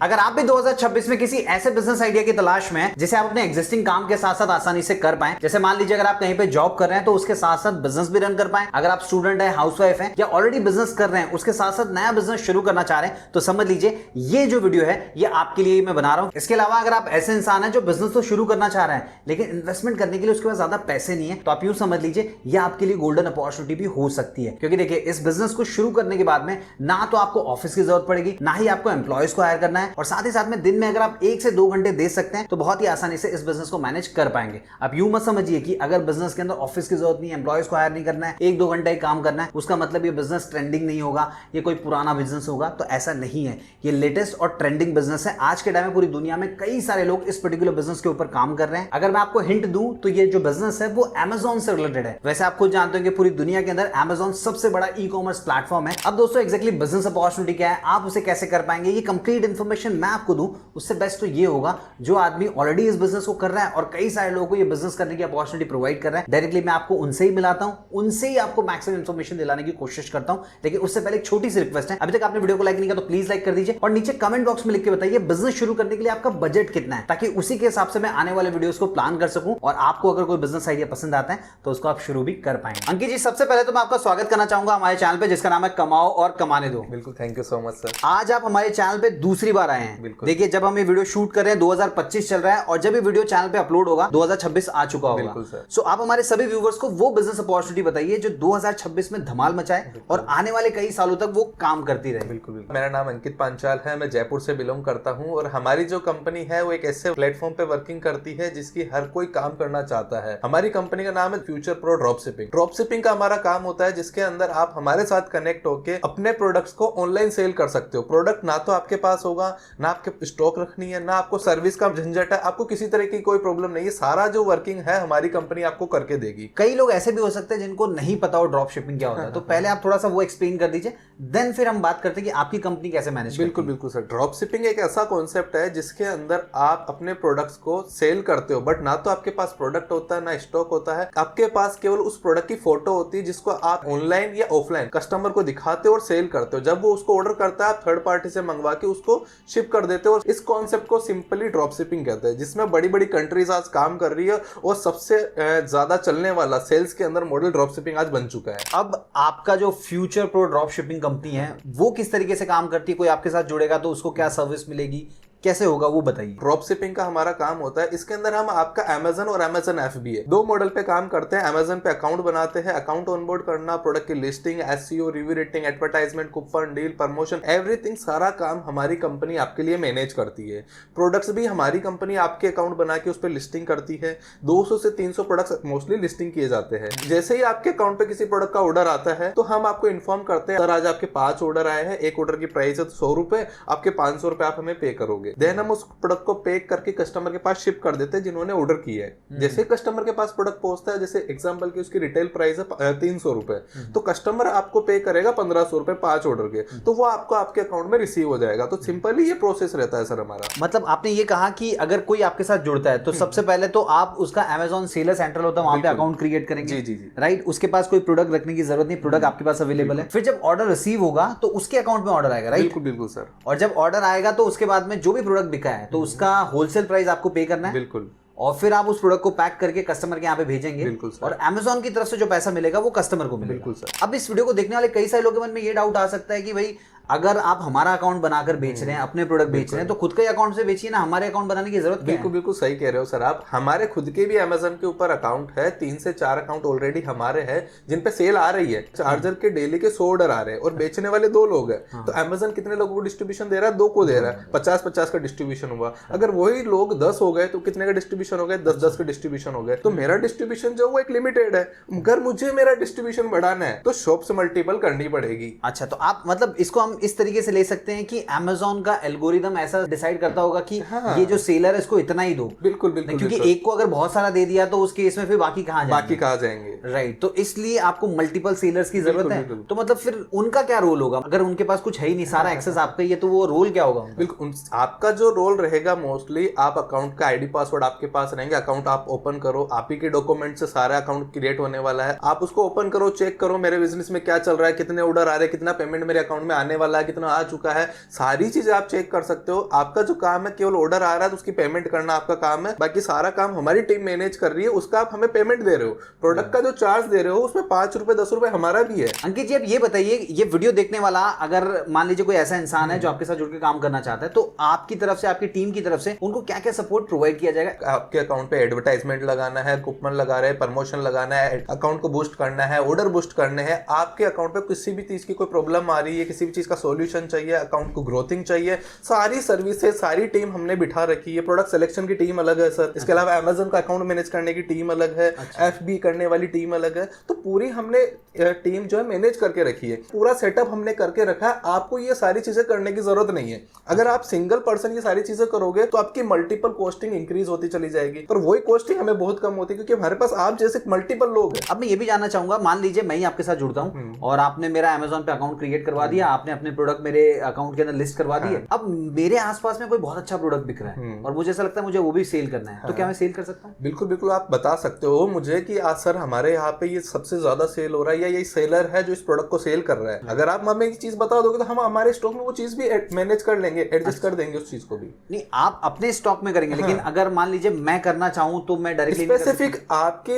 अगर आप भी 2026 में किसी ऐसे बिजनेस आइडिया की तलाश में हैं जिसे आप अपने एग्जिस्टिंग काम के साथ साथ आसानी से कर पाएं, जैसे मान लीजिए अगर आप कहीं पे जॉब कर रहे हैं तो उसके साथ साथ बिजनेस भी रन कर पाएं, अगर आप स्टूडेंट हैं, हाउसवाइफ हैं या ऑलरेडी बिजनेस कर रहे हैं उसके साथ साथ नया बिजनेस शुरू करना चाह रहे हैं, तो समझ लीजिए ये जो वीडियो है ये आपके लिए मैं बना रहा हूं। इसके अलावा अगर आप ऐसे इंसान हैं जो बिजनेस तो शुरू करना चाह रहे हैं लेकिन इन्वेस्टमेंट करने के लिए उसके पास ज्यादा पैसे नहीं है, तो आप यूं समझ लीजिए ये आपके लिए गोल्डन अपॉर्चुनिटी भी हो सकती है। क्योंकि देखिए इस बिजनेस को शुरू करने के बाद में ना तो आपको ऑफिस की जरूरत पड़ेगी, ना ही आपको एम्प्लॉयज को हायर करना है, और साथ ही साथ में दिन में अगर आप 1 से 2 घंटे दे सकते हैं तो बहुत ही आसानी से इस बिजनेस को मैनेज कर पाएंगे। आप यूं मत समझिए कि अगर बिजनेस के अंदर ऑफिस की जरूरत नहीं है, एम्प्लॉयज को हायर नहीं करना है, 1-2 घंटे ही काम करना है, उसका मतलब ये बिजनेस ट्रेंडिंग नहीं होगा, ये कोई पुराना बिजनेस होगा, तो ऐसा नहीं है। ये लेटेस्ट और ट्रेंडिंग बिजनेस है। आज के टाइम में पूरी दुनिया में कई सारे लोग इस पर्टिकुलर बिजनेस के ऊपर काम कर रहे हैं। अगर मैं आपको हिंट दूं तो ये जो बिजनेस है वो Amazon से रिलेटेड है। वैसे आप खुद जानते हो कि पूरी दुनिया के अंदर Amazon सबसे बड़ा ई कॉमर्स प्लेटफॉर्म है। अब दोस्तों एग्जैक्टली बिजनेस अपॉर्चुनिटी क्या है, आप उसे कैसे कर पाएंगे, ये कंप्लीट इंफॉर्मेशन मैं आपको दूं उससे बेस्ट तो ये होगा जो आदमी ऑलरेडी इस बिजनेस को कर रहा है और कई सारे लोगों को ये बिजनेस करने की अपॉर्चुनिटी प्रोवाइड कर रहा है। डायरेक्टली मैं आपको उनसे ही मिलाता हूं, उनसे ही आपको मैक्सिमम इंफॉर्मेशन दिलाने की कोशिश करता हूं। लेकिन उससे पहले एक छोटी सी रिक्वेस्ट है, अभी तक आपने वीडियो को लाइक नहीं किया तो प्लीज लाइक कर दीजिए और नीचे कमेंट बॉक्स में लिख के बताइए बिजनेस शुरू करने के लिए आपका बजट कितना है, ताकि उसी के हिसाब से मैं आने वाले वीडियोस को प्लान कर सकूं और आपको अगर कोई बिजनेस आइडिया पसंद आता है तो उसको आप शुरू भी कर पाएंगे। अंकित जी, सबसे पहले तो मैं आपका स्वागत करना चाहूंगा हमारे चैनल पे जिसका नाम है कमाओ और कमाने दो। बिल्कुल, thank you so much sir. आज आप हमारे चैनल पे दूसरी बार आए हैं। बिल्कुल। देखिए जब हम ये वीडियो शूट कर रहे हैं 2025 चल रहा है और जब ये वीडियो चैनल पे अपलोड होगा 2026 आ चुका होगा। बिल्कुल सर। सो आप हमारे सभी व्यूवर्स को वो बिजनेस अपॉर्चुनिटी बताइए जो 2026 में धमाल मचाए और आने वाले कई सालों तक वो काम करती रहे। बिल्कुल बिल्कुल। मेरा नाम अंकित पांचाल है, मैं जयपुर से बिलोंग करता हूं और हमारी जो कंपनी है वो एक ऐसे प्लेटफॉर्म पे वर्किंग करती है जिसकी हर कोई काम करना चाहता है। हमारी कंपनी का नाम है future pro drop shipping. Drop shipping का हमारा काम होता है जिसके अंदर आप हमारे साथ कनेक्ट होके अपने प्रोडक्ट्स को ऑनलाइन सेल कर सकते हो। प्रोडक्ट ना तो आपके पास होगा, ना आपके स्टॉक रखनी है, ना आपको सर्विस का झंझट है, आपको किसी तरह की कोई प्रॉब्लम नहीं है। सारा जो वर्किंग है हमारी कंपनी आपको करके देगी। कई लोग ऐसे भी हो सकते हैं जिनको नहीं पता हो ड्रॉप शिपिंग क्या होता है, तो पहले आप थोड़ा सा वो एक्सप्लेन कर दीजिए, देन फिर हम बात करते हैं कि आपकी कंपनी कैसे मैनेज। बिल्कुल बिल्कुल सर। ड्रॉप शिपिंग एक ऐसा कॉन्सेप्ट है जिसके अंदर आप अपने प्रोडक्ट्स को सेल करते हो, बट ना तो आपके पास प्रोडक्ट होता है, ना स्टॉक होता है। आपके पास केवल उस प्रोडक्ट की फोटो होती है जिसको आप ऑनलाइन या ऑफलाइन कस्टमर को दिखाते हो और सेल करते हो। जब वो उसको ऑर्डर करता है आप थर्ड पार्टी से मंगवा के उसको शिप कर देते हो। इस कॉन्सेप्ट को सिंपली ड्रॉप शिपिंग कहते हैं, जिसमें बड़ी बड़ी कंट्रीज आज काम कर रही है और सबसे ज्यादा चलने वाला सेल्स के अंदर मॉडल ड्रॉप शिपिंग आज बन चुका है। अब आपका जो future pro drop shipping company है वो किस तरीके से काम करती है, कोई आपके साथ जुड़ेगा तो उसको क्या सर्विस मिलेगी, कैसे होगा वो बताइए। ड्रॉप शिपिंग का हमारा काम होता है, इसके अंदर हम आपका Amazon और Amazon FBA दो मॉडल पे काम करते हैं। Amazon पे अकाउंट बनाते हैं, अकाउंट ऑनबोर्ड करना, प्रोडक्ट की listing, SEO, review rating, advertisement, coupon, deal, promotion, everything सारा काम हमारी कंपनी आपके लिए मैनेज करती है। प्रोडक्ट्स भी हमारी कंपनी आपके अकाउंट बना के उस पर लिस्टिंग करती है। 200 से 300 प्रोडक्ट्स मोस्टली लिस्टिंग किए जाते हैं। जैसे ही आपके अकाउंट पे किसी प्रोडक्ट का ऑर्डर आता है तो हम आपको इन्फॉर्म करते हैं, सर आज आपके 5 ऑर्डर आए हैं, एक ऑर्डर की प्राइस है 100 रुपए, आपके 500 रुपए आप हमें पे करोगे। देन हम उस प्रोडक्ट को पैक करके कस्टमर के पास शिप कर देते हैं जिन्होंने ऑर्डर किया है। जैसे कस्टमर के पास प्रोडक्ट पहुंचता है, जैसे एग्जांपल की उसकी रिटेल प्राइस है 300 रुपए, तो कस्टमर आपको पे करेगा 1500 रुपए 5 ऑर्डर के, तो वो आपको आपके अकाउंट में रिसीव हो जाएगा। तो सिंपली ये प्रोसेस रहता है सर हमारा। मतलब आपने ये कहा कि अगर कोई आपके साथ जुड़ता है तो सबसे पहले तो आप उसका Amazon सेलर सेंट्रल होता है वहां पे अकाउंट क्रिएट करेंगे। जी जी जी। राइट, उसके पास कोई प्रोडक्ट रखने की जरूरत नहीं, प्रोडक्ट आपके पास अवेलेबल है। फिर जब ऑर्डर रिसीव होगा तो उसके अकाउंट में ऑर्डर आएगा। राइट, बिल्कुल बिल्कुल सर। और जब ऑर्डर आएगा तो उसके बाद में जो भी प्रोडक्ट बिका है तो उसका होलसेल प्राइस आपको पे करना है। बिल्कुल। और फिर आप उस प्रोडक्ट को पैक करके कस्टमर के यहाँ पे भेजेंगे। बिल्कुल सर। और Amazon की तरफ से जो पैसा मिलेगा वो कस्टमर को मिलेगा। बिल्कुल सर। अब इस वीडियो को देखने वाले कई सारे लोगों के मन में ये डाउट आ सकता है कि भाई अगर आप हमारा अकाउंट बनाकर बेच रहे हैं, अपने प्रोडक्ट बेच रहे हैं, तो खुद के अकाउंट से बेचिए ना, हमारे अकाउंट बनाने की जरूरत क्या है? बिल्कुल बिल्कुल सही कह रहे हो सर आप। हमारे खुद के भी Amazon के ऊपर अकाउंट है, 3 से 4 अकाउंट ऑलरेडी हमारे हैं जिन पे सेल आ रही है। चार्जर के डेली के 100 ऑर्डर आ रहे हैं और बेचने वाले 2 लोग हैं। तो Amazon कितने लोगों को डिस्ट्रीब्यूशन दे रहा है? 2 को दे रहा है। 50-50 का डिस्ट्रीब्यूशन हुआ। अगर वही लोग 10 हो गए तो कितने का डिस्ट्रीब्यूशन हो गए? 10-10 का डिस्ट्रीब्यूशन हो गए। तो मेरा डिस्ट्रीब्यूशन जो वो एक लिमिटेड है। अगर मुझे मेरा डिस्ट्रीब्यूशन बढ़ाना है तो शॉप से मल्टीपल करनी पड़ेगी। अच्छा, तो आप मतलब इसको हम इस तरीके से ले सकते हैं कि Amazon का एल्गोरिदम ऐसा डिसाइड करता होगा कि ये जो सेलर है इसको इतना ही दो। बिल्कुल बिल्कुल। क्योंकि एक को अगर बहुत सारा दे दिया तो उस केस में फिर बाकी कहाँ जाएंगे। राइट, तो इसलिए आपको मल्टीपल सेलर्स की जरूरत है। तो मतलब फिर उनका क्या रोल होगा? अगर उनके पास कुछ है ही नहीं, सारा एक्सेस आपका ही है, तो वो रोल क्या होगा? बिल्कुल, आपका जो रोल रहेगा मोस्टली आप अकाउंट का आईडी पासवर्ड आपके पास रहेंगे। अकाउंट आप ओपन करो, आप ही के डॉक्यूमेंट से सारा अकाउंट क्रिएट होने वाला है। आप उसको ओपन करो, चेक करो मेरे बिजनेस में क्या चल रहा है, कितने ऑर्डर आ रहे हैं, कितना पेमेंट मेरे अकाउंट में आने वाला है, कितना आ चुका है, सारी चीजें आप चेक कर सकते हो। आपका जो काम है केवल ऑर्डर आ रहा है तो उसकी पेमेंट करना आपका काम है, बाकी सारा काम हमारी टीम मैनेज कर रही है, उसका आप हमें पेमेंट दे रहे हो। प्रोडक्ट का जो चार्ज दे रहे हो उसमें 5 रुपए 10 रुपए हमारा भी है। अंकित जी अब ये बताइए, ये वीडियो देखने वाला अगर मान लीजिए कोई ऐसा इंसान है जो आपके साथ जुड़ के काम करना चाहता है, तो आपकी तरफ से, आपकी टीम की तरफ से उनको क्या क्या सपोर्ट प्रोवाइड किया जाएगा? आपके अकाउंट पे एडवर्टाइजमेंट लगाना है, कूपन लगा रहे हैं, प्रमोशन लगाना है, अकाउंट को बूस्ट करना है, ऑर्डर बूस्ट करने हैं, आपके अकाउंट पे किसी भी चीज की कोई प्रॉब्लम आ रही है, किसी भी चीज का सॉल्यूशन चाहिए, अकाउंट को ग्रोथिंग चाहिए, सारी सर्विसेज, सारी टीम हमने बिठा रखी है। प्रोडक्ट सिलेक्शन की टीम अलग है सर, इसके अलावा अमेजन का अकाउंट मैनेज करने की टीम अलग है, FB करने वाली टीम अलग है। तो पूरी हमने टीम जो है मैनेज करके रखी है, पूरा सेटअप हमने करके रखा है। आपको ये सारी चीजें करने की जरूरत नहीं है। अगर आप सिंगल पर्सन ये सारी चीजें करोगे तो आपकी मल्टीपल कॉस्टिंग इंक्रीज होती चली जाएगी, पर वही कॉस्टिंग हमें बहुत कम होती है क्योंकि हमारे पास आप जैसे मल्टीपल लोग हैं। अब मैं ये भी जानना चाहूंगा, मान लीजिए मैं ही आपके साथ जुड़ता हूं और आपने मेरा अमेजोन पे अकाउंट क्रिएट करवा दिया, आपने अपने प्रोडक्ट मेरे अकाउंट के अंदर लिस्ट करवा दिए। अब मेरे आसपास में कोई बहुत अच्छा प्रोडक्ट बिक रहा है और मुझे ऐसा लगता है मुझे वो भी सेल करना है, तो क्या मैं सेल कर सकता हूँ? बिल्कुल बिल्कुल, आप बता सकते हो मुझे कि आज सर हमारे यहाँ पे ये सबसे ज्यादा सेल हो रहा है या यही सेलर है जो इस प्रोडक्ट को सेल कर रहा है। अगर आप हमें एक चीज बता दोगे तो हम हमारे स्टॉक में वो चीज भी मैनेज कर लेंगे, एडजस्ट कर देंगे उस चीज को भी। नहीं, आप अपने स्टॉक में करेंगे, लेकिन अगर मान लीजिए मैं करना चाहूं तो मैं डायरेक्टली स्पेसिफिक आपके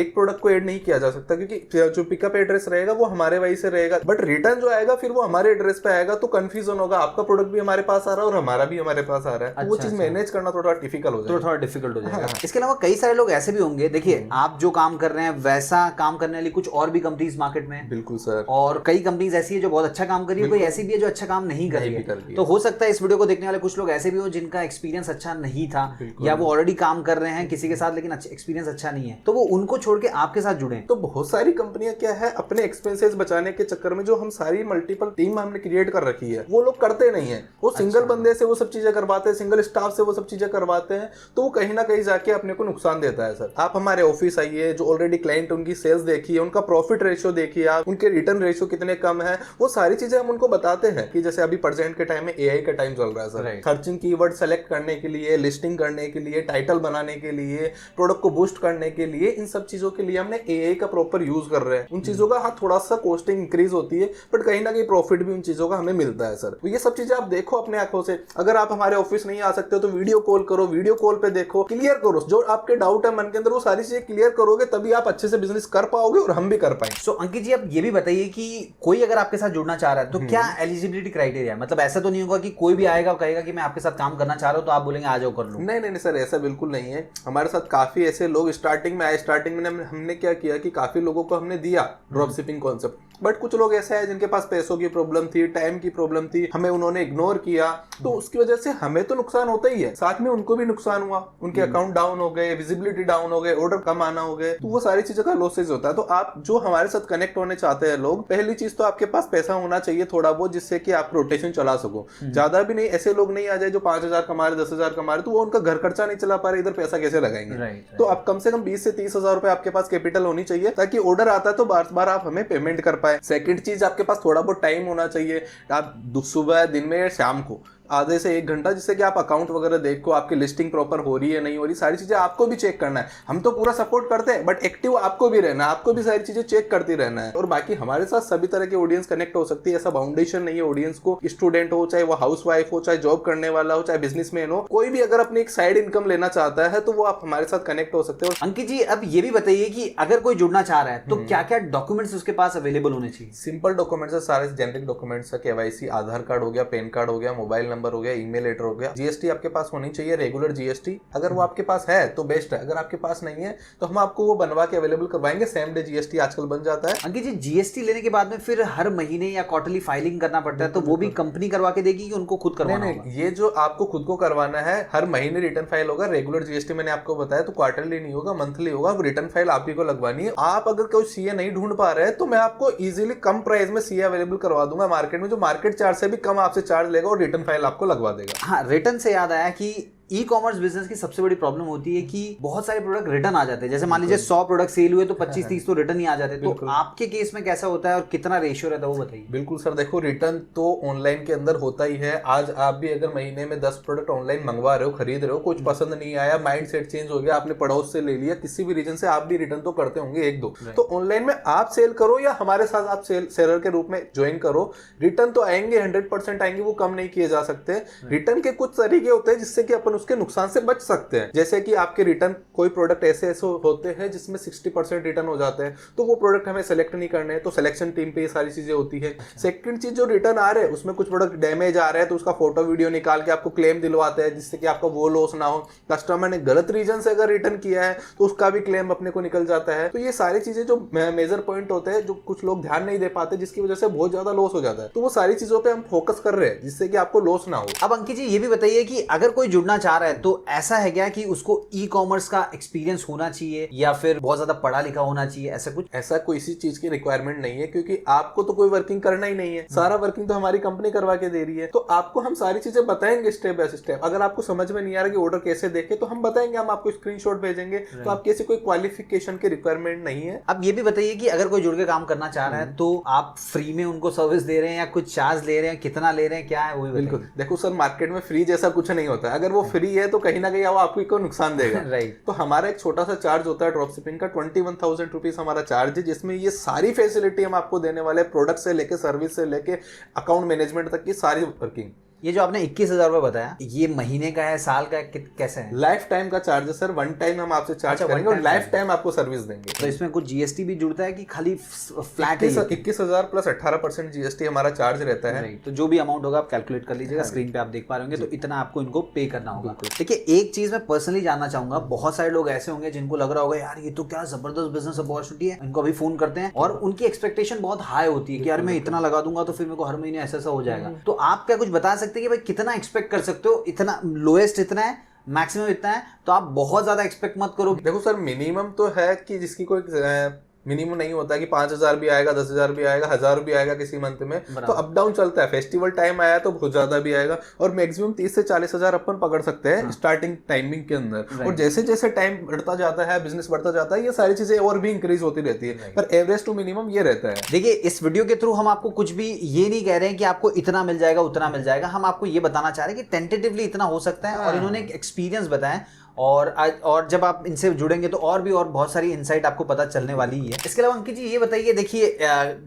एक प्रोडक्ट को ऐड नहीं किया जा सकता क्योंकि जो पिकअप एड्रेस रहेगा वो हमारे वही से रहेगा, बट रिटर्न जो आएगा फिर वो हमारे एड्रेस पे आएगा, तो कंफ्यूजन होगा, आपका प्रोडक्ट भी हमारे पास आ रहा है और हमारा भी हमारे पास आ रहा है। वो चीज मैनेज करना थोड़ा डिफिकल्ट हो जाएगा, थोड़ा डिफिकल्ट हो जाएगा। इसके अलावा कई सारे लोग ऐसे भी होंगे, देखिए आप जो काम कर रहे हैं वैसा काम करने वाली कुछ और भी कंपनीज मार्केट में है। बिल्कुल सर, और कई कंपनीज ऐसी है जो बहुत अच्छा काम कर रही है, कोई ऐसी भी है जो अच्छा काम नहीं कर रही है। तो हो सकता है इस वीडियो को देखने वाले कुछ लोग ऐसे भी हो जिनका एक्सपीरियंस अच्छा नहीं था, या वो ऑलरेडी काम कर रहे हैं किसी के साथ लेकिन एक्सपीरियंस अच्छा नहीं है, तो वो उनको छोड़ के आपके साथ जुड़े। तो बहुत सारी कंपनियां क्या है अपने एक्सपेंसेस बचाने के चक्कर में जो हम सारी मल्टीपल टीम हमने क्रिएट कर रखी है वो लोग करते नहीं है, वो सिंगल बंदे से वो सब चीजें करवाते हैं, सिंगल स्टाफ से वो सब चीजें करवाते हैं, तो वो कहीं ना कहीं जाके अपने को नुकसान देता है। सर आप हमारे ऑफिस आइए, जो ऑलरेडी क्लाइंट उनकी सेल्स देखिए, उनका प्रॉफिट रेशियो देखिए, आप उनके रिटर्न रेशियो कितने कम है, वो सारी चीजें हम उनको बताते हैं कि जैसे अभी प्रेजेंट के टाइम में AI का टाइम चल रहा है सर, सर्चिंग कीवर्ड सेलेक्ट करने के लिए, लिस्टिंग करने के लिए, टाइटल बनाने के लिए, प्रोडक्ट को बूस्ट करने के लिए, इन सब चीजों के लिए हमने AI का प्रॉपर यूज कर रहे हैं। उन चीजों का हाँ थोड़ा सा कॉस्टिंग इंक्रीज होती है, बट कहीं ना कहीं प्रॉफिट भी उन चीजों का हमें मिलता है सर। तो ये सब चीजें आप देखो अपने आंखों से। अगर आप हमारे ऑफिस नहीं आ सकते हो तो वीडियो कॉल करो, वीडियो कॉल पे देखो, क्लियर करो जो आपके डाउट है मन के अंदर, वो सारी चीजें क्लियर करोगे तभी आप अच्छे से बिजनेस कर पाओगे और हम भी कर पाएंगे। सो अंकित जी अब ये भी बताइए कि कोई अगर आपके साथ जुड़ना चाह रहा है तो क्या एलिजिबिलिटी क्राइटेरिया, मतलब ऐसा तो नहीं होगा कि कोई भी आएगा कहेगा कि मैं आपके साथ काम करना चाह रहा हूं तो आप बोलेंगे आ जाओ कर लो? नहीं नहीं सर, ऐसा बिल्कुल नहीं है। हमारे साथ काफी ऐसे लोग स्टार्टिंग में आए, स्टार्टिंग में हमने क्या किया कि काफी लोगों को हमने दिया ड्रॉप शिपिंग कॉन्सेप्ट, बट कुछ लोग ऐसे हैं जिनके पास पैसों की प्रॉब्लम थी, टाइम की प्रॉब्लम थी, हमें उन्होंने इग्नोर किया, तो उसकी वजह से हमें तो नुकसान होता ही है, साथ में उनको भी नुकसान हुआ, उनके अकाउंट डाउन हो गए, विजिबिलिटी डाउन हो गए, ऑर्डर कम आना हो गए, तो वो सारी चीजों का लॉसेज होता है। तो आप जो हमारे साथ कनेक्ट होने चाहते हैं लोग, पहली चीज तो आपके पास पैसा होना चाहिए थोड़ा बहुत, जिससे कि आप रोटेशन चला सको। ज्यादा भी नहीं, ऐसे लोग नहीं आ जाए जो 5,000 कमा रहे, 10,000 कमा रहे, तो वो उनका घर खर्चा नहीं चला पा रहे, इधर पैसा कैसे लगाएंगे? तो आप कम से कम 20 से 30,000 रुपए आपके पास कैपिटल होनी चाहिए, ताकि ऑर्डर आता है तो बार बार आप हमें पेमेंट कर पाए। सेकंड चीज, आपके पास थोड़ा बहुत टाइम होना चाहिए, आप सुबह, दिन में या शाम को आधे से 1 घंटा, जिससे कि आप अकाउंट वगैरह देखो, आपकी लिस्टिंग प्रॉपर हो रही है नहीं हो रही, सारी चीजें आपको भी चेक करना है। हम तो पूरा सपोर्ट करते हैं, बट एक्टिव आपको भी रहना है, आपको भी सारी चीजें चेक करती रहना है। और बाकी हमारे साथ सभी तरह की ऑडियंस कनेक्ट हो सकती है, ऐसा बाउंडेशन नहीं है ऑडियंस को। स्टूडेंट हो, चाहे वो हाउस वाइफ हो, चाहे जॉब करने वाला हो, चाहे बिजनेसमैन हो, कोई भी अगर अपनी एक साइड इनकम लेना चाहता है तो वो आप हमारे साथ कनेक्ट हो सकते हो। अंकित जी अब ये भी बताइए कि अगर कोई जुड़ना चाह रहा है तो क्या क्या डॉक्यूमेंट्स उसके पास अवेलेबल होने चाहिए? सिंपल डॉक्यूमेंट्स है, सारे जेनरिक डॉक्यूमेंट्स है, KYC, आधार कार्ड हो गया, पैन कार्ड हो गया, मोबाइल नंबर हो गया, ईमेल हो गया, GST आपके पास होनी चाहिए, रेगुलर GST। अगर वो आपके पास है तो बेस्ट है, अगर आपके पास नहीं है तो हम आपको वो बनवा के अवेलेबल करवाएंगे, सेम डे GST आजकल बन जाता है। अंकित जी GST लेने के बाद में फिर हर महीने या क्वार्टरली फाइलिंग करना पड़ता है, तो वो भी कंपनी करवा के देगी कि उनको खुद करवाना होगा? ये जो आपको खुद को करवाना है, हर महीने रिटर्न फाइल होगा। रेगुलर GST मैंने आपको बताया तो क्वार्टरली नहीं होगा, मंथली होगा। रिटर्न फाइल आप ही को लगवानी है। आप अगर कोई CA नहीं ढूंढ पा रहे हैं तो मैं आपको इजीली कम प्राइस में CA अवेलेबल करवा दूंगा मार्केट में, जो मार्केट चार्ज से भी कम आपसे चार्ज लेगा और रिटर्न फाइल आपको लगवा देगा। हाँ, रिटर्न से याद आया कि ई कॉमर्स बिजनेस की सबसे बड़ी प्रॉब्लम होती है कि बहुत सारे प्रोडक्ट रिटर्न आ जाते हैं। जैसे मान लीजिए 100 प्रोडक्ट सेल हुए तो 25-30 तो रिटर्न ही आ जाते हैं। तो आपके केस में कैसा होता है और कितना रेशियो रहता है वो बताइए। बिल्कुल सर, देखो रिटर्न तो ऑनलाइन के अंदर होता ही है। आज आप भी अगर महीने में 10 प्रोडक्ट ऑनलाइन मंगवा रहे हो, खरीद रहे हो, कुछ पसंद नहीं आया, माइंड सेट चेंज हो गया, आपने पड़ोस से ले लिया, किसी भी रीजन से आप भी रिटर्न तो करते होंगे एक दो। तो ऑनलाइन में आप सेल करो या हमारे साथ आप सेलर के रूप में ज्वाइन करो, रिटर्न तो आएंगे, 100% आएंगे, वो कम नहीं किए जा सकते। रिटर्न के कुछ तरीके होते हैं जिससे कि अपन उसके नुकसान से बच सकते हैं। जैसे कि आपके रिटर्न, कोई प्रोडक्ट ऐसे होते हैं जिसमें 60% रिटर्न हो जाते हैं, तो वो प्रोडक्ट हमें सेलेक्ट नहीं करने हैं, तो सिलेक्शन टीम पे ये सारी चीजें होती है। सेकंड चीज, जो रिटर्न आ रहे हैं उसमें कुछ प्रोडक्ट डैमेज आ रहे हैं तो उसका फोटो वीडियो निकाल के आपको क्लेम दिलवाते हैं जिससे कि आपका वो लॉस ना हो। कस्टमर ने गलत रीजन से अगर रिटर्न किया है तो उसका भी क्लेम अपने को निकल जाता है। तो ये सारी चीजें जो मेजर पॉइंट होते हैं, जो कुछ लोग ध्यान नहीं दे पाते, जिसकी वजह से बहुत ज्यादा लॉस हो जाता है। तो वो सारी चीजों पे हम फोकस कर रहे हैं जिससे कि आपको लॉस ना हो। अब अंकित जी ये भी बताइए कि अगर कोई जुड़ना चाह रहा है तो ऐसा है क्या कि उसको ई कॉमर्स का एक्सपीरियंस होना चाहिए या फिर बहुत ज्यादा पढ़ा लिखा होना चाहिए, ऐसा कुछ? ऐसा कोई इसी चीज की रिक्वायरमेंट नहीं है, क्योंकि आपको तो कोई वर्किंग करना ही नहीं है, सारा वर्किंग तो हमारी कंपनी करवा के दे रही है। तो आपको हम सारी चीजें बताएंगे स्टेप बाय स्टेप। अगर आपको समझ में नहीं आ रहा कि ऑर्डर कैसे देखे तो हम बताएंगे, हम आपको स्क्रीनशॉट भेजेंगे। तो आपकी ऐसी कोई क्वालिफिकेशन की रिक्वायरमेंट नहीं है। अब ये भी बताइए कि अगर कोई जुड़ के काम करना चाह रहा है तो आप फ्री में उनको सर्विस दे रहे हैं या कुछ चार्ज ले रहे हैं, कितना ले रहे हैं, क्या है वो भी बताइए। बिल्कुल, देखो सर, मार्केट में फ्री जैसा कुछ नहीं होता है। अगर वो फ्री है तो कहीं ना कहीं वो आपको नुकसान देगा। राइट। तो हमारा एक छोटा सा चार्ज होता है ड्रॉप शिपिंग का, 21,000 रुपीज हमारा चार्ज है, जिसमें ये सारी फैसिलिटी हम आपको देने वाले, प्रोडक्ट से लेके, सर्विस से लेके, अकाउंट मैनेजमेंट तक की सारी वर्किंग। ये जो आपने 21,000 रुपए बताया, ये महीने का है, साल का है, कैसे है? लाइफ टाइम का चार्ज है सर, वन टाइम हम आपसे चार्ज करेंगे और लाइफ टाइम आपको सर्विस देंगे। तो इसमें कुछ जीएसटी भी जुड़ता है कि खाली फ्लैट 21,000 प्लस 18% जीएसटी हमारा चार्ज रहता है। तो जो भी अमाउंट होगा आप कैलकुलेट कर लीजिएगा, स्क्रीन पे आप देख पा रहे होंगे। तो इतना आपको इनको पे करना होगा। देखिए एक चीज मैं पर्सनली जानना चाहूंगा, बहुत सारे लोग ऐसे होंगे जिनको लग रहा होगा यार ये तो क्या जबरदस्त बिजनेस अपॉर्चुनिटी है, इनको अभी फोन करते हैं और उनकी एक्सपेक्टेशन बहुत हाई होती है कि यार मैं इतना लगा दूंगा तो फिर मेरे को हर महीने ऐसा हो जाएगा। तो आप क्या कुछ बता सकते हैं कि भाई कितना एक्सपेक्ट कर सकते हो? इतना लोएस्ट इतना है, मैक्सिमम इतना है, तो आप बहुत ज्यादा एक्सपेक्ट मत करो। देखो सर, मिनिमम तो है कि जिसकी कोई मिनिमम नहीं होता कि 5,000 भी आएगा, 10,000 भी आएगा, 1,000 भी आएगा किसी मंथ में। तो अप डाउन चलता है। फेस्टिवल टाइम आया तो बहुत ज्यादा भी आएगा और मैक्सिमम 30 से 40,000 अपन पकड़ सकते हैं स्टार्टिंग टाइमिंग के अंदर। और जैसे जैसे टाइम बढ़ता जाता है, बिजनेस बढ़ता जाता है, ये सारी चीजें और भी इंक्रीज होती रहती है, पर एवरेज टू मिनिमम ये रहता है। देखिए इस वीडियो के थ्रू हम आपको कुछ भी ये नहीं कह रहे हैं कि आपको इतना मिल जाएगा उतना मिल जाएगा। हम आपको ये बताना चाह रहे हैं कि टेंटेटिवली इतना हो सकता है और इन्होंने एक एक्सपीरियंस बताया। और जब आप इनसे जुड़ेंगे तो और बहुत सारी इनसाइट आपको पता चलने वाली है। इसके अलावा अंकित जी ये बताइए, देखिए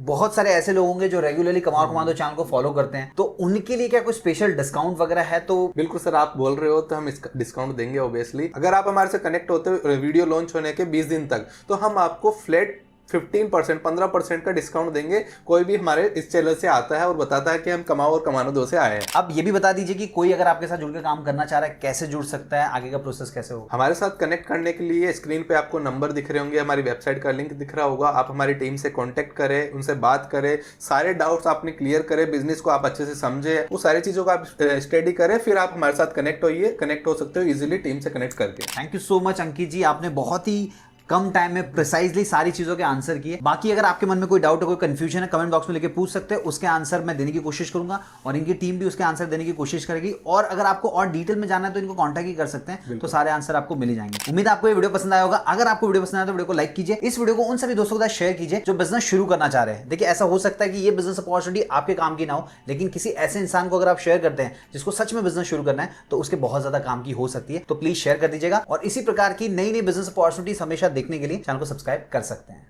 बहुत सारे ऐसे लोग होंगे जो रेगुलरली कमाओ कमांडो चैनल को फॉलो करते हैं, तो उनके लिए क्या कोई स्पेशल डिस्काउंट वगैरह है? तो बिल्कुल सर, आप बोल रहे हो तो हम इसका डिस्काउंट देंगे ऑब्वियसली। अगर आप हमारे से कनेक्ट होते हो वीडियो लॉन्च होने के 20 दिन तक, तो हम आपको फ्लैट 15%, 15% का डिस्काउंट देंगे। कोई भी हमारे इस चैनल से आता है और बताता है कि हम कमाओ और कमानो दो से आए हैं। अब ये भी बता दीजिए कि कोई अगर आपके साथ जुड़ के काम करना चाह रहा है कैसे जुड़ सकता है, आगे का प्रोसेस कैसे होगा? हमारे साथ कनेक्ट करने के लिए स्क्रीन पे आपको नंबर दिख रहे होंगे, हमारी वेबसाइट का लिंक दिख रहा होगा। आप हमारी टीम से कॉन्टेक्ट करें, उनसे बात करें, सारे डाउट्स आपने क्लियर करें, बिजनेस को आप अच्छे से समझे, वो सारी चीजों को आप स्टडी करें, फिर आप हमारे साथ कनेक्ट हो सकते हो इजिली टीम से कनेक्ट करके। थैंक यू सो मच अंकित जी, आपने बहुत ही कम टाइम में प्रिसाइजली सारी चीजों के आंसर किए। बाकी अगर आपके मन में कोई डाउट है, कोई कंफ्यूजन है, कमेंट बॉक्स में लेके पूछ सकते हैं, उसके आंसर मैं देने की कोशिश करूंगा और इनकी टीम भी उसके आंसर देने की कोशिश करेगी। और अगर आपको और डिटेल में जानना है तो इनको कॉन्टैक्ट ही कर सकते हैं, तो सारे आंसर आपको मिल जाएंगे। उम्मीद आपको ये वीडियो पसंद आया होगा। अगर आपको वीडियो पसंद आया तो वीडियो को लाइक कीजिए, इस वीडियो को उन सभी दोस्तों के साथ शेयर कीजिए जो बिजनेस शुरू करना चाह रहे हैं। देखिए ऐसा हो सकता है कि ये बिजनेस अपॉर्चुनिटी आपके काम की ना हो, लेकिन किसी ऐसे इंसान को अगर आप शेयर करते हैं जिसको सच में बिजनेस शुरू करना है तो उसके बहुत ज्यादा काम की हो सकती है। तो प्लीज शेयर कर दीजिएगा और इसी प्रकार की नई नई बिजनेस अपॉर्चुनिटीज हमेशा देखने के लिए चैनल को सब्सक्राइब कर सकते हैं।